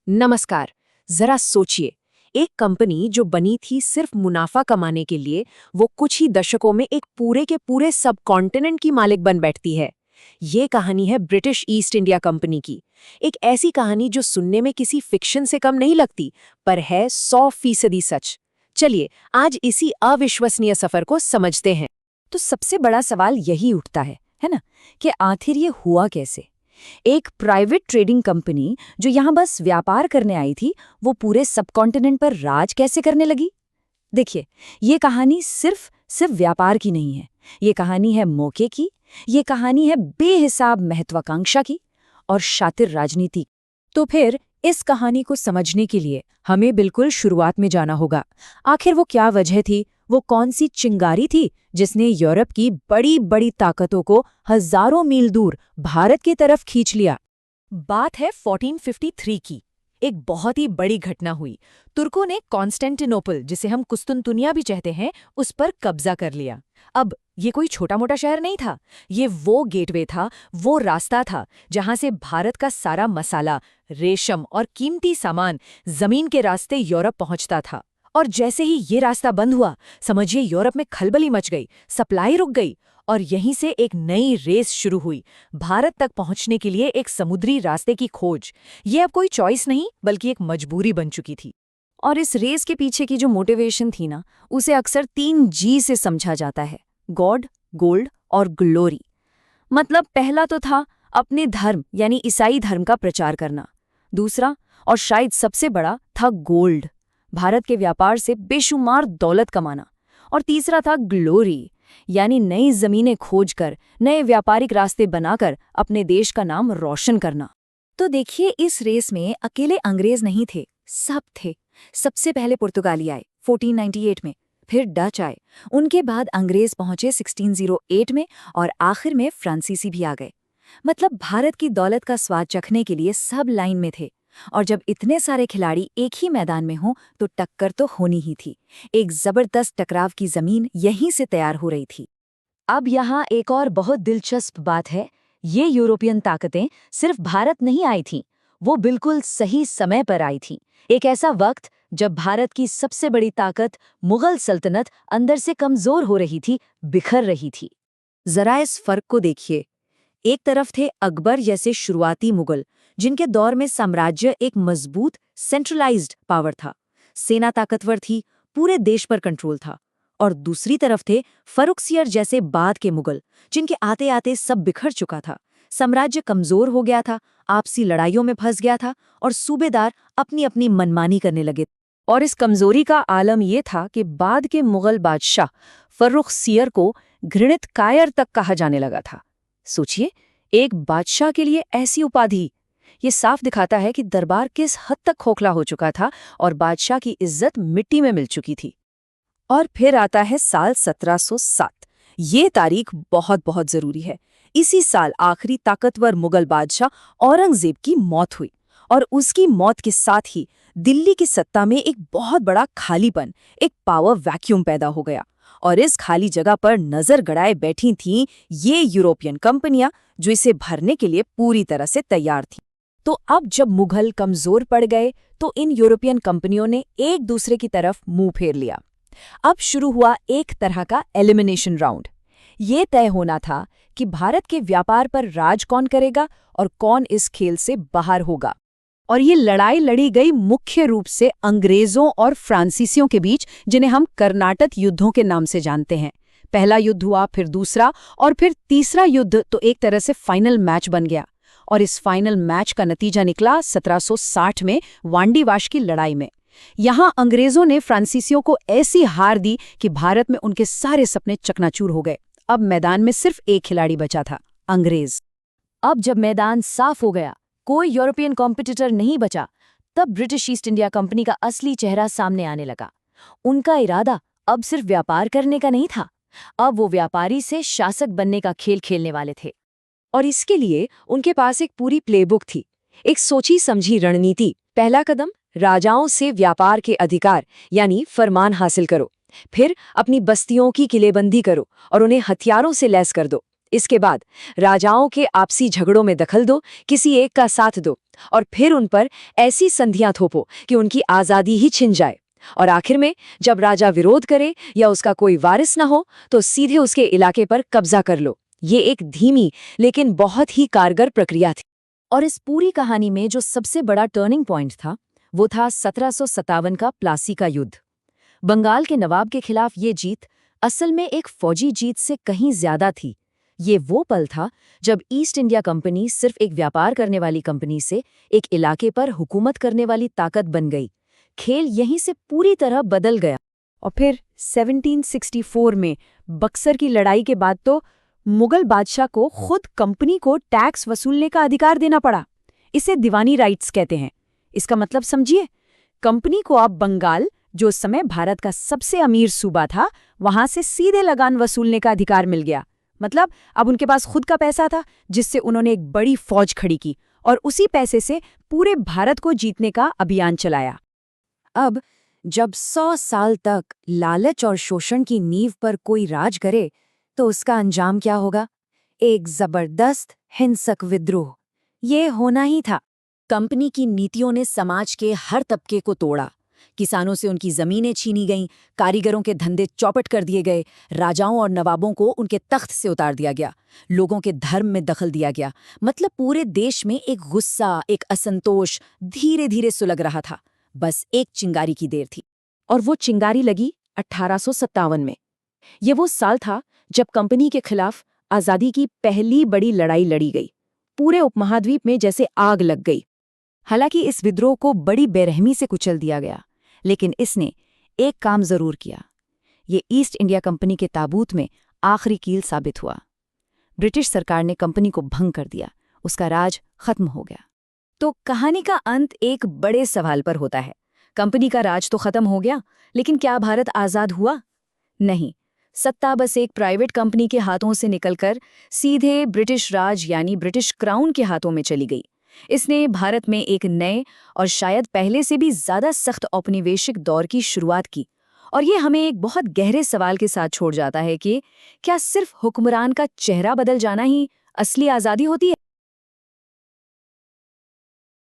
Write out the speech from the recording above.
नमस्कार। जरा सोचिए, एक कंपनी जो बनी थी सिर्फ मुनाफा कमाने के लिए, वो कुछ ही दशकों में एक पूरे के पूरे सब कॉन्टिनेंट की मालिक बन बैठती है। ये कहानी है ब्रिटिश ईस्ट इंडिया कंपनी की। एक ऐसी कहानी जो सुनने में किसी फिक्शन से कम नहीं लगती, पर है 100% सच। चलिए आज इसी अविश्वसनीय सफर को समझते हैं। तो सबसे बड़ा सवाल यही उठता है ना, कि आखिर ये हुआ कैसे। एक प्राइवेट ट्रेडिंग कंपनी जो यहाँ बस व्यापार करने आई थी, वो पूरे सबकॉन्टिनेंट पर राज कैसे करने लगी। देखिए, ये कहानी सिर्फ व्यापार की नहीं है। ये कहानी है मौके की, ये कहानी है बेहिसाब महत्वाकांक्षा की और शातिर राजनीति। तो फिर इस कहानी को समझने के लिए हमें बिल्कुल शुरुआत में जाना होगा। आखिर वो क्या वजह थी, वो कौन सी चिंगारी थी जिसने यूरोप की बड़ी बड़ी ताकतों को हजारों मील दूर भारत की तरफ खींच लिया। बात है 1453 की। एक बहुत ही बड़ी घटना हुई। तुर्कों ने कॉन्स्टेंटिनोपल, जिसे हम कुस्तुनतुनिया भी कहते हैं, उस पर कब्जा कर लिया। अब ये कोई छोटा मोटा शहर नहीं था, ये वो गेटवे था, वो रास्ता था जहां से भारत का सारा मसाला, रेशम और कीमती सामान जमीन के रास्ते यूरोप पहुंचता था। और जैसे ही ये रास्ता बंद हुआ, समझिए यूरोप में खलबली मच गई, सप्लाई रुक गई और यहीं से एक नई रेस शुरू हुई, भारत तक पहुंचने के लिए एक समुद्री रास्ते की खोज। ये अब कोई चॉइस नहीं, बल्कि एक मजबूरी बन चुकी थी। और इस रेस के पीछे की जो मोटिवेशन थी ना, उसे अक्सर 3G से समझा जाता है: गॉड, गोल्ड और ग्लोरी। मतलब पहला तो था अपने धर्म यानी ईसाई धर्म का प्रचार करना। दूसरा और शायद सबसे बड़ा था गोल्ड, भारत के व्यापार से बेशुमार दौलत कमाना। और तीसरा था ग्लोरी, यानी नई जमीनें खोजकर, नए व्यापारिक रास्ते बनाकर अपने देश का नाम रोशन करना। तो देखिए, इस रेस में अकेले अंग्रेज नहीं थे, सब थे। सबसे पहले पुर्तगाली आए 1498 में, फिर डच आए, उनके बाद अंग्रेज पहुंचे 1608 में और आखिर में फ्रांसीसी भी आ गए। मतलब भारत की दौलत का स्वाद चखने के लिए सब लाइन में थे। और जब इतने सारे खिलाड़ी एक ही मैदान में हों तो टक्कर तो होनी ही थी। एक जबरदस्त टकराव की जमीन यहीं से तैयार हो रही थी। अब यहाँ एक और बहुत दिलचस्प बात है, ये यूरोपियन ताकतें सिर्फ भारत नहीं आई थीं, वो बिल्कुल सही समय पर आई थीं। एक ऐसा वक्त जब भारत की सबसे बड़ी ताकत मुगल सल्तनत अंदर से कमजोर हो रही थी, बिखर रही थी। जरा इस फर्क को देखिए। एक तरफ थे अकबर जैसे शुरुआती मुगल, जिनके दौर में साम्राज्य एक मजबूत सेंट्रलाइज्ड पावर था, सेना ताकतवर थी, पूरे देश पर कंट्रोल था। और दूसरी तरफ थे फर्रुखसियर जैसे बाद के मुगल, जिनके आते आते सब बिखर चुका था, साम्राज्य कमजोर हो गया था, आपसी लड़ाइयों में फंस गया था और सूबेदार अपनी अपनी मनमानी करने लगे। और इस कमजोरी का आलम यह था कि बाद के मुगल बादशाह फर्रुखसियर को घृणित कायर तक कहा जाने लगा था। सोचिए, एक बादशाह के लिए ऐसी उपाधि। ये साफ दिखाता है कि दरबार किस हद तक खोखला हो चुका था और बादशाह की इज्जत मिट्टी में मिल चुकी थी। और फिर आता है साल 1707। ये तारीख बहुत बहुत जरूरी है। इसी साल आखिरी ताकतवर मुगल बादशाह औरंगजेब की मौत हुई और उसकी मौत के साथ ही दिल्ली की सत्ता में एक बहुत बड़ा खालीपन, एक पावर वैक्यूम पैदा हो गया। और इस खाली जगह पर नजर गड़ाए बैठी थीं ये यूरोपियन कंपनियां, जो इसे भरने के लिए पूरी तरह से तैयार थीं। तो अब जब मुगल कमजोर पड़ गए तो इन यूरोपियन कंपनियों ने एक दूसरे की तरफ मुंह फेर लिया। अब शुरू हुआ एक तरह का एलिमिनेशन राउंड। ये तय होना था कि भारत के व्यापार पर राज कौन करेगा और कौन इस खेल से बाहर होगा। और ये लड़ाई लड़ी गई मुख्य रूप से अंग्रेजों और फ्रांसीसियों के बीच, जिन्हें हम कर्नाटक युद्धों के नाम से जानते हैं। पहला युद्ध हुआ, फिर दूसरा और फिर तीसरा युद्ध तो एक तरह से फाइनल मैच बन गया। और इस फाइनल मैच का नतीजा निकला 1760 में वांडीवाश की लड़ाई में। यहाँ अंग्रेजों ने फ्रांसीसियों को ऐसी हार दी कि भारत में उनके सारे सपने चकनाचूर हो गए। अब मैदान में सिर्फ एक खिलाड़ी बचा था, अंग्रेज। अब जब मैदान साफ हो गया, कोई यूरोपियन कॉम्पिटिटर नहीं बचा, तब ब्रिटिश ईस्ट इंडिया कंपनी का असली चेहरा सामने आने लगा। उनका इरादा अब सिर्फ व्यापार करने का नहीं था, अब वो व्यापारी से शासक बनने का खेल खेलने वाले थे। और इसके लिए उनके पास एक पूरी प्लेबुक थी, एक सोची समझी रणनीति। पहला कदम, राजाओं से व्यापार के अधिकार यानी फरमान हासिल करो। फिर अपनी बस्तियों की किलेबंदी करो और उन्हें हथियारों से लैस कर दो। इसके बाद राजाओं के आपसी झगड़ों में दखल दो, किसी एक का साथ दो और फिर उन पर ऐसी संधियां थोपो कि उनकी आजादी ही छिन जाए। और आखिर में जब राजा विरोध करे या उसका कोई वारिस ना हो तो सीधे उसके इलाके पर कब्जा कर लो। ये एक धीमी लेकिन बहुत ही कारगर प्रक्रिया थी। और इस पूरी कहानी में जो सबसे बड़ा टर्निंग पॉइंट था वो था 1757 का प्लासी का युद्ध। बंगाल के नवाब के खिलाफ ये जीत असल में एक फौजी जीत से कहीं ज्यादा थी। ये वो पल था जब ईस्ट इंडिया कंपनी सिर्फ एक व्यापार करने वाली कंपनी से एक इलाके पर हुकूमत करने वाली ताकत बन गई। खेल यहीं से पूरी तरह बदल गया। और फिर 1764 में बक्सर की लड़ाई के बाद तो मुगल बादशाह को खुद कंपनी को टैक्स वसूलने का अधिकार देना पड़ा। इसे दीवानी राइट्स कहते हैं। इसका मतलब समझिए, कंपनी को अब बंगाल, जो उस समय भारत का सबसे अमीर सूबा था, वहां से सीधे लगान वसूलने का अधिकार मिल गया। मतलब अब उनके पास खुद का पैसा था जिससे उन्होंने एक बड़ी फौज खड़ी की और उसी पैसे से पूरे भारत को जीतने का अभियान चलाया। अब जब 100 साल तक लालच और शोषण की नींव पर कोई राज करे तो उसका अंजाम क्या होगा? एक जबरदस्त हिंसक विद्रोह। ये होना ही था। कंपनी की नीतियों ने समाज के हर तबके को तोड़ा। किसानों से उनकी जमीनें छीनी गईं, कारीगरों के धंधे चौपट कर दिए गए, राजाओं और नवाबों को उनके तख्त से उतार दिया गया, लोगों के धर्म में दखल दिया गया। मतलब पूरे देश में एक गुस्सा, एक असंतोष धीरे धीरे सुलग रहा था। बस एक चिंगारी की देर थी। और वो चिंगारी लगी 1857 में। ये वो साल था जब कंपनी के खिलाफ आजादी की पहली बड़ी लड़ाई लड़ी गई। पूरे उपमहाद्वीप में जैसे आग लग गई। हालांकि इस विद्रोह को बड़ी बेरहमी से कुचल दिया गया, लेकिन इसने एक काम जरूर किया। ये ईस्ट इंडिया कंपनी के ताबूत में आखिरी कील साबित हुआ। ब्रिटिश सरकार ने कंपनी को भंग कर दिया, उसका राज खत्म हो गया। तो कहानी का अंत एक बड़े सवाल पर होता है। कंपनी का राज तो खत्म हो गया, लेकिन क्या भारत आजाद हुआ? नहीं। सत्ता बस एक प्राइवेट कंपनी के हाथों से निकलकर सीधे ब्रिटिश राज यानी ब्रिटिश क्राउन के हाथों में चली गई। इसने भारत में एक नए और शायद पहले से भी ज्यादा सख्त औपनिवेशिक दौर की शुरुआत की। और ये हमें एक बहुत गहरे सवाल के साथ छोड़ जाता है कि क्या सिर्फ हुक्मरान का चेहरा बदल जाना ही असली आजादी होती है?